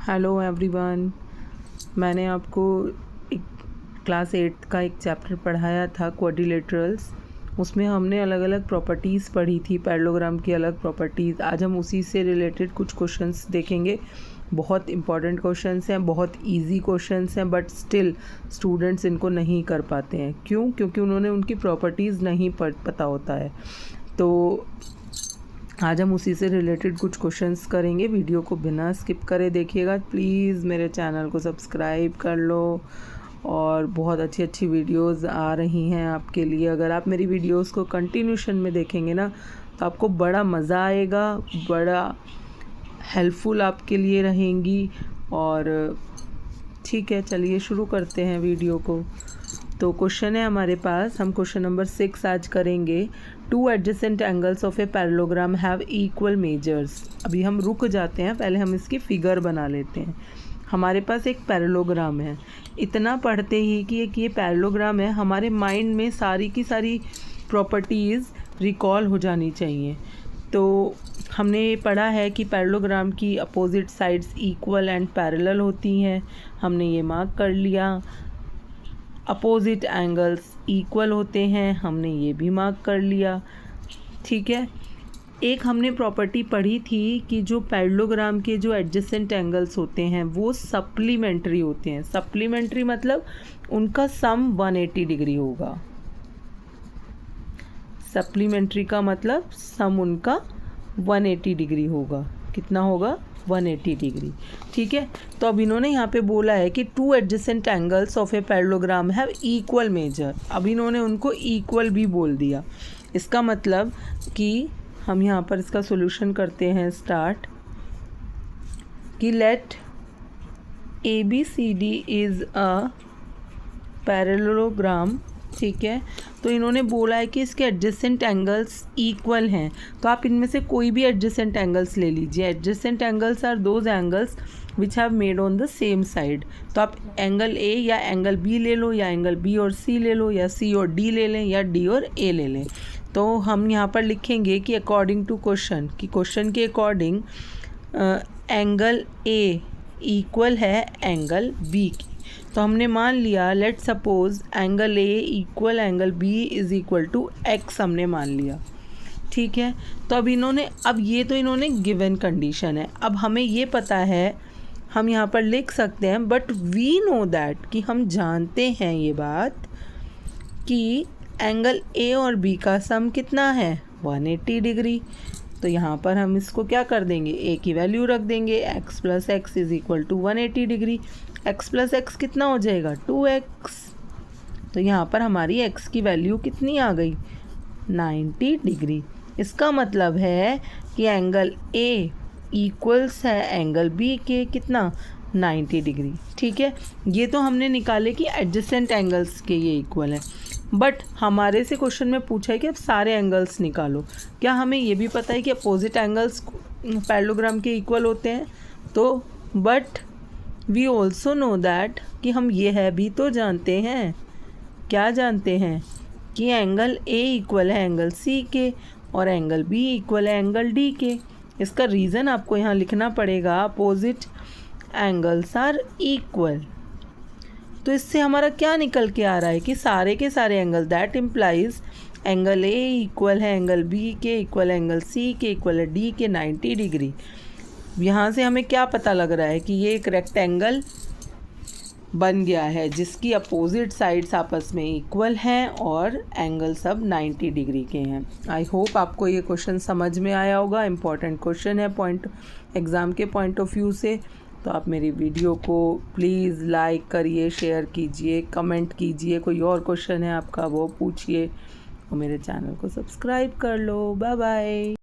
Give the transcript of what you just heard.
Hello everyone. मैंने आपको एक क्लास 8 का एक चैप्टर पढ़ाया था क्वाड्रिलेटरल्स। उसमें हमने अलग अलग प्रॉपर्टीज़ पढ़ी थी, पैरेललोग्राम की अलग प्रॉपर्टीज़। आज हम उसी से रिलेटेड कुछ क्वेश्चंस देखेंगे। बहुत इंपॉर्टेंट क्वेश्चंस हैं, बहुत इजी क्वेश्चंस हैं, बट स्टिल स्टूडेंट्स इनको नहीं कर पाते हैं। क्यों? क्योंकि उन्होंने उनकी प्रॉपर्टीज़ नहीं पता होता है। तो आज हम उसी से रिलेटेड कुछ क्वेश्चंस करेंगे। वीडियो को बिना स्किप करे देखिएगा। प्लीज़ मेरे चैनल को सब्सक्राइब कर लो और बहुत अच्छी अच्छी वीडियोस आ रही हैं आपके लिए। अगर आप मेरी वीडियोस को कंटिन्यूशन में देखेंगे ना तो आपको बड़ा मज़ा आएगा, बड़ा हेल्पफुल आपके लिए रहेंगी। और ठीक है, चलिए शुरू करते हैं वीडियो को। तो क्वेश्चन है हमारे पास, हम क्वेश्चन नंबर 6 आज करेंगे। 2 adjacent angles of a parallelogram have equal measures. अभी हम रुक जाते हैं, पहले हम इसकी फिगर बना लेते हैं। हमारे पास एक पैरेललोग्राम है। इतना पढ़ते ही कि ये पैरेललोग्राम है, हमारे माइंड में सारी की सारी प्रॉपर्टीज़ रिकॉल हो जानी चाहिए। तो हमने ये पढ़ा है कि पैरेललोग्राम की opposite sides equal and parallel होती हैं। हमने ये मार्क कर लिया। अपोजिट एंगल्स इक्वल होते हैं, हमने ये भी मार्क कर लिया। ठीक है। एक हमने प्रॉपर्टी पढ़ी थी कि जो पैरेललोग्राम के जो एडजेसेंट एंगल्स होते हैं वो सप्लीमेंट्री होते हैं। सप्लीमेंट्री मतलब उनका सम 180 डिग्री होगा। सप्लीमेंट्री का मतलब सम उनका 180 डिग्री होगा। कितना होगा? 180 डिग्री। ठीक है। तो अब इन्होंने यहाँ पे बोला है कि 2 adjacent angles of a parallelogram have equal major. अब इन्होंने उनको इक्वल भी बोल दिया। इसका मतलब कि हम यहाँ पर इसका सॉल्यूशन करते हैं स्टार्ट, कि let ABCD is a parallelogram. ठीक है। तो इन्होंने बोला है कि इसके एडजेसेंट एंगल्स इक्वल हैं। तो आप इनमें से कोई भी एडजेसेंट एंगल्स ले लीजिए। Adjacent angles are those angles which have made on the same side. तो आप एंगल A या एंगल B ले लो, या एंगल B और C ले लो, या C और D ले लें, या D और A ले लें। तो हम यहाँ पर लिखेंगे कि अकॉर्डिंग टू क्वेश्चन, कि क्वेश्चन के अकॉर्डिंग एंगल A इक्वल है एंगल B की। तो हमने मान लिया, let suppose angle A equal angle B is equal to X हमने मान लिया। ठीक है। तो अब ये तो इन्होंने गिवन कंडीशन है। अब हमें ये पता है, हम यहाँ पर लिख सकते हैं, बट वी नो दैट, कि हम जानते हैं ये बात कि एंगल A और B का सम कितना है? 180 डिग्री। तो यहाँ पर हम इसको क्या कर देंगे? A की वैल्यू रख देंगे। x plus x is equal to 180 degree. x plus x कितना हो जाएगा? 2x। तो यहाँ पर हमारी x की वैल्यू कितनी आ गई? 90 डिग्री। इसका मतलब है कि एंगल A इक्वल्स है एंगल B के कितना? 90 डिग्री। ठीक है। ये तो हमने निकाले कि एडजेसेंट एंगल्स के ये इक्वल है। बट हमारे से क्वेश्चन में पूछा है कि अब सारे एंगल्स निकालो। क्या हमें ये भी पता है कि अपोजिट एंगल्स पैरेललोग्राम के इक्वल होते हैं? तो but we also know that, कि हम ये है भी तो जानते हैं। क्या जानते हैं? कि एंगल A इक्वल है एंगल C के और एंगल B इक्वल है एंगल D के। इसका रीज़न आपको यहाँ लिखना पड़ेगा, अपोजिट एंगल्स आर इक्वल। तो इससे हमारा क्या निकल के आ रहा है कि सारे के सारे angle, that implies angle A equal है एंगल B के, इक्वल एंगल C के, इक्वल है D के 90 डिग्री। यहाँ से हमें क्या पता लग रहा है कि ये एक रेक्टेंगल बन गया है जिसकी अपोजिट साइड्स आपस में इक्वल हैं और एंगल सब 90 डिग्री के हैं। आई होप आपको ये क्वेश्चन समझ में आया होगा। इम्पॉर्टेंट क्वेश्चन है एग्ज़ाम के पॉइंट ऑफ व्यू से। तो आप मेरी वीडियो को प्लीज़ लाइक करिए, शेयर कीजिए, कमेंट कीजिए। कोई और क्वेश्चन है आपका वो पूछिए और मेरे चैनल को सब्सक्राइब कर लो। Bye bye.